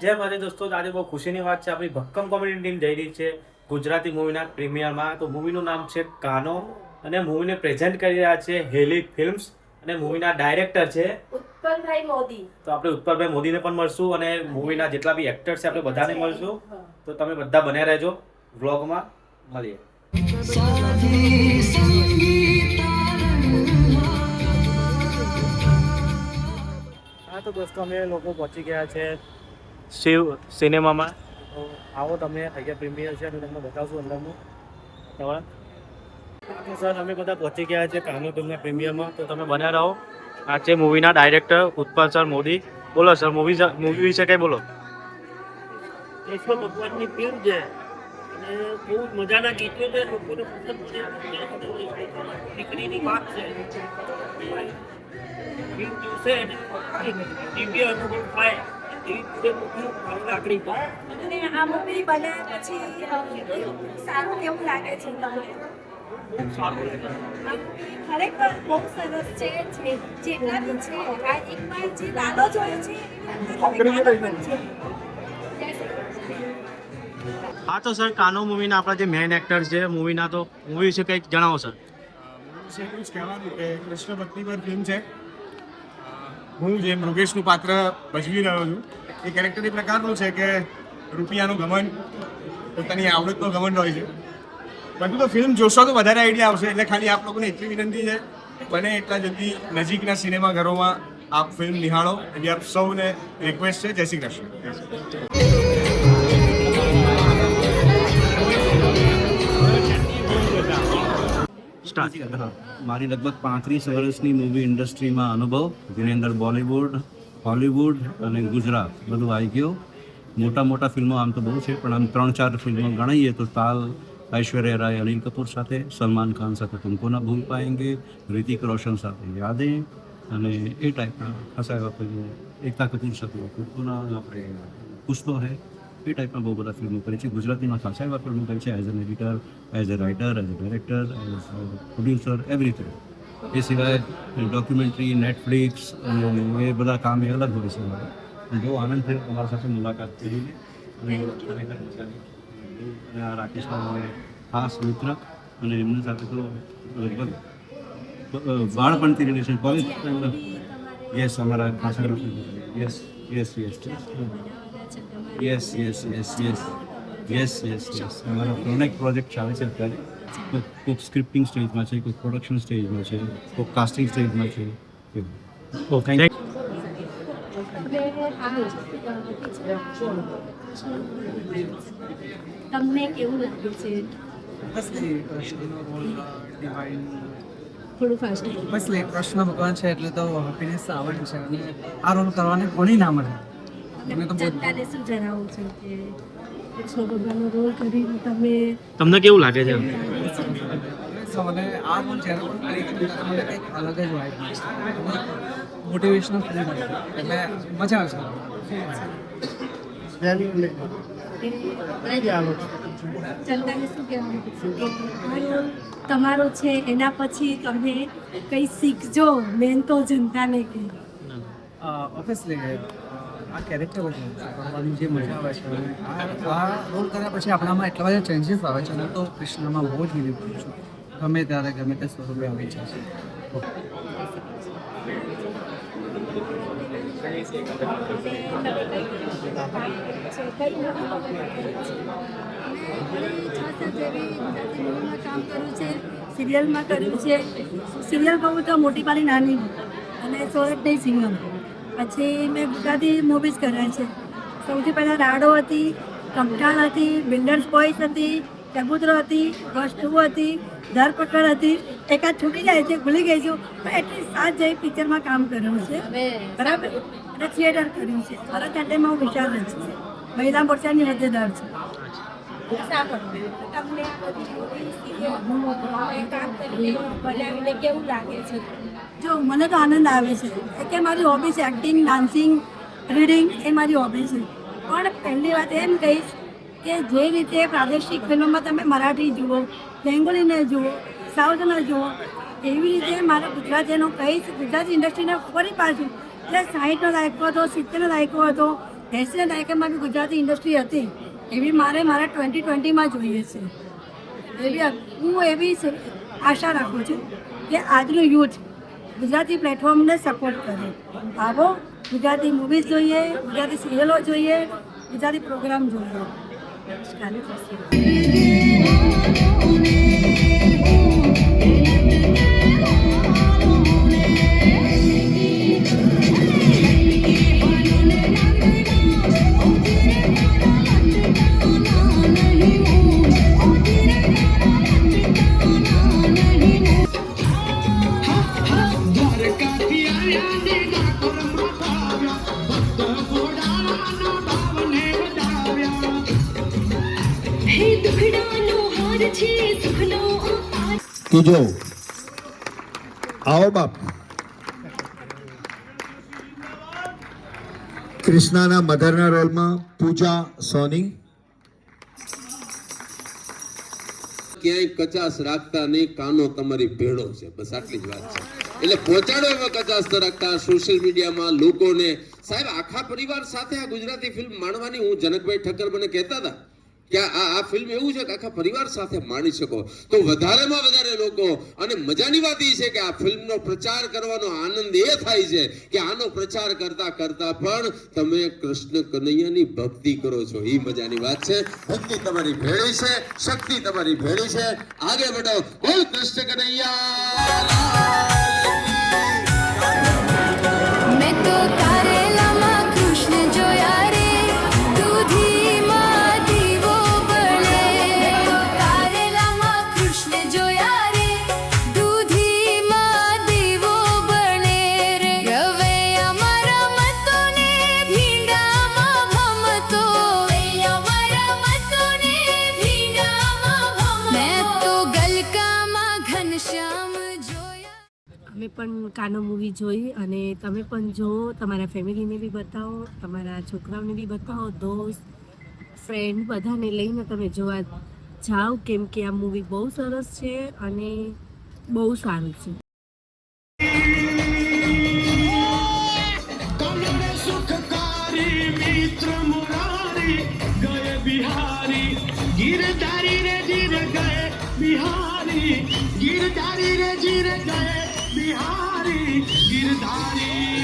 જય માતાજી દોસ્તો, આજે બહુ ખુશીની વાત છે. આપણી ભક્કમ કોમેડી ટીમ જઈ રહી છે ગુજરાતી મૂવીના પ્રીમિયરમાં. તો મૂવીનું નામ છે કાનો અને મૂવીને પ્રેઝન્ટ કરી રહ્યા છે હેલી ફિલ્મ્સ અને મૂવીના ડાયરેક્ટર છે ઉત્પલભાઈ મોદી. તો આપણે ઉત્પલભાઈ મોદીને પણ મળશું અને મૂવીના જેટલા બી એક્ટર છે આપણે બધાને મળશું. તો તમે બધા બન્યા રહેજો, વ્લોગમાં મળીએ. હા તો દોસ્તો, અમે લોકો પહોંચી ગયા છે શિવ સિનેમામાં. તો આવો, તમે અહીંયા પ્રીમિયર છે અને તમને બતાવશું અંદરનું વાતાવરણ. તો સર, અમે બધા પહોંચી ગયા છે કાનો ફિલ્મના પ્રીમિયરમાં. તો તમે બન્યા રહો. આ છે મૂવીના ડાયરેક્ટર ઉત્પલ સર મોદી. બોલો સર, મૂવી વિશે કંઈ બોલો. કૃષ્ણ ભગવાનની ફિલ્મ છે અને બહુ મજાના ગીતો છે. લોકોને પસંદ છે. દીકરીની વાત છે. ફિલ્મ જોશે દિવ્ય અનુભવ થાય એવી પૂરેપૂરી લાગણી થાય. અને આ મૂવી બન્યા પછી સારું કેવું લાગે છે તમને? બહુ સારું લાગે. આ મૂવી ખરેખર બહુ સરસ છે. જેટલા બી છે આ એકવાર જે દાદો જોયો છે હા તો સર, કાનો મૂવીના આપણા જે મેઇન એક્ટર છે મૂવીના, તો મૂવી વિશે કંઈક જણાવો સર. એટલું જ કહેવાનું કે કૃષ્ણ ભક્તિ પર ફિલ્મ છે. હું જે મૃગેશનું પાત્ર ભજવી રહ્યો છું એ કેરેક્ટર એ પ્રકારનું છે કે રૂપિયાનું ઘમંડ, પોતાની આવડતનો ઘમંડ હોય છે. બધું તો ફિલ્મ જોશો તો વધારે આઈડિયા આવશે. એટલે ખાલી આપ લોકોને એટલી વિનંતી છે, બને એટલા જલ્દી નજીકના સિનેમાઘરોમાં આપ ફિલ્મ નિહાળો એવી આપ સૌને રિક્વેસ્ટ છે. જય શ્રી કૃષ્ણ. મારી લગભગ 35 વર્ષની મૂવી ઇન્ડસ્ટ્રીમાં અનુભવ, જેની અંદર બોલિવૂડ, હોલિવૂડ અને ગુજરાત બધું આવી ગયું. મોટા ફિલ્મો આમ તો બહુ છે, પણ આમ 3-4 ફિલ્મો ગણાઈએ તો તાલ ऐश्वर्या राय अनिल कपूर સાથે, સલમાન ખાન સાથે તુમકો ના ભૂલ પાએંગે, ऋतिक रोशन સાથે યાદેं અને એ ટાઈપના ખાસા એવા ફિલ્મો, એકતા કપૂર સાથે કુર્તુના આપણે કુછ તો હૈ, એ ટાઈપના બહુ બધા ફિલ્મો કરી છે. ગુજરાતીમાં ખાસા એવા ફિલ્મો કરી છે, as an editor, as a writer, as a director, as producer, everything. એ સિવાય ડોક્યુમેન્ટરી, નેટફ્લિક્સ અને એ બધા કામ એ અલગ હોય છે. બહુ આનંદ થયો તમારી સાથે મુલાકાત કરીને. અને આ રાકેશભાઈ મારે ખાસ મિત્ર, અને એમની સાથે તો લગભગ બાળપણથી રિલેશન, કોલેજ યસ, અમારા ખાસા yes yes yes yes yes yes yes yes yes yes અમારો પ્રોનેક્ટ પ્રોજેક્ટ ચાલે છે અત્યારે. કોઈક સ્ક્રિપ્ટિંગ સ્ટેજમાં છે, કોઈક પ્રોડક્શન સ્ટેજમાં છે, કોઈક કાસ્ટિંગ સ્ટેજમાં છે. Thank you. તમને કેવું લાગે છે? થોડું ફાસ્ટ. બસ કૃષ્ણ ભગવાન છે એટલે તો હેપીનેસ આવવાનું છે. અને આ રોલ કરવાને કોની ના મળે. મને તો જનતાને શું જણાવું છું કે કૃષ્ણ ભગવાનનો રોલ કરીને તમને કેવું લાગે છે? મને આ રોલ જ્યારે પણ કરી મને કંઈક અલગ જ વાઇબ મળે છે. મોટિવેશનલ ફિલ્મ એટલે મજા આવશે. જનતાને શું કહેવાનું છે કે આ રોલ તમારો છે, એના પછી તમે કંઈ શીખજો. મેન તો જનતાને કહે ઓબ્વિયસલી આ કેરેક્ટર કરવાની જે મજા આવે છે, આ રોલ કર્યા પછી આપણામાં એટલા બધા ચેન્જીસ આવે છે. હું તો કૃષ્ણમાં બહુ જ બિલીવ કરું છું. ગમે ત્યારે ગમે તે સ્વરૂપે આવી છે. સિરિયલમાં કર્યું છે. સિરિયલ કહું તો મોટી પાડી નાની અને સોરઠની સિંગમ. પછી મેં ગુજરાતી મૂવીઝ કર્યા છે. સૌથી પહેલાં રાડો હતી, કંકાલ હતી, બિલ્ડર્સ બોયસ હતી, કબૂતરો હતી, વસ્તુ હતી, ધરપકડ હતી. એકાદ છૂટી જાય છે, ભૂલી ગઈ છું, પણ એટલી 7 જેવી પિક્ચરમાં કામ કર્યું છે. બરાબર. અને થિયેટર કર્યું છે. ભરત નાટ્યમમાં હું વિશાલ જ છું, મહિલા મોરચાની હોદ્દેદાર છું. તમને બનાવીને કેવું લાગે છે? જો મને તો આનંદ આવે છે કે મારી હોબી છે એક્ટિંગ, ડાન્સિંગ, રીડિંગ, એ મારી હોબી છે. પણ પહેલી વાત એમ કહીશ કે જે રીતે પ્રાદેશિક ફિલ્મોમાં તમે મરાઠી જુઓ, બેંગોલીને જુઓ, સાઉથને જુઓ, એવી રીતે મારે ગુજરાતીનું કહીશ. ગુજરાતી ઇન્ડસ્ટ્રીને ફરી પાછું એટલે 60નો દાયકો હતો, 70નો દાયકો હતો, 80ના દાયકામાં બી ગુજરાતી ઇન્ડસ્ટ્રી હતી એવી મારે મારા 2020માં જોઈએ છે. હું એવી આશા રાખું છું કે આજનું યુથ ગુજરાતી પ્લેટફોર્મને સપોર્ટ કરે. આવો ગુજરાતી મૂવીઝ જોઈએ, ગુજરાતી સિરિયલો જોઈએ, ગુજરાતી પ્રોગ્રામ જોઈએ. ત્રીજો આવો બાપ. કૃષ્ણાના મધરના રોલમાં પૂજા સોની. ક્યાંય કચાશ રાખતા નહીં, કાનો તમારી ભેળો છે, બસ આટલી જ વાત છે. એટલે પહોંચાડો એમાં કચાશ ન રાખતા સોશિયલ મીડિયામાં લોકોને. સાહેબ આખા પરિવાર સાથે આ ગુજરાતી ફિલ્મ માણવાની, હું જનકભાઈ ઠક્કર મને કહેતા હતા કે આ ફિલ્મ એવું છે કે આખા પરિવાર સાથે માણી શકો તો વધારેમાં વધારે લોકો. અને મજાની વાત એ છે કે આ ફિલ્મનો પ્રચાર કરવાનો આનંદ એ થાય છે કે આનો પ્રચાર કરતા કરતા પણ તમે કૃષ્ણ કનૈયાની ભક્તિ કરો છો, એ મજાની વાત છે. ભક્તિ તમારી ભેળી છે, શક્તિ તમારી ભેળી છે. આગે बढ़ो, બોલ કૃષ્ણ કનૈયા. मैं तो कारेलाમાં કૃષ્ણ જોયા રે, દૂધીમાં દીવો બળે. કારેલામાં કૃષ્ણ જોયા રે, દૂધીમાં દીવો બળે રે. રવૈયામાં રમતો ને ભીંડામાં ભમતો, રવૈયામાં રમતો ને ભીંડામાં ભમતો. મેં તો ગલકામાં ઘનશ્યામ જોયા. અમે પણ કાનો મૂવી જોઈ અને તમે પણ જુઓ, તમારા ફેમિલીને બી બતાવો, તમારા છોકરાઓને બી બતાવો, દોસ્ત ફ્રેન્ડ બધાને લઈને તમે જોવા જાઓ, કેમ કે આ મૂવી બહુ સરસ છે અને બહુ સારું છે. गिरधारी रे जीर गए बिहारी गिरधारी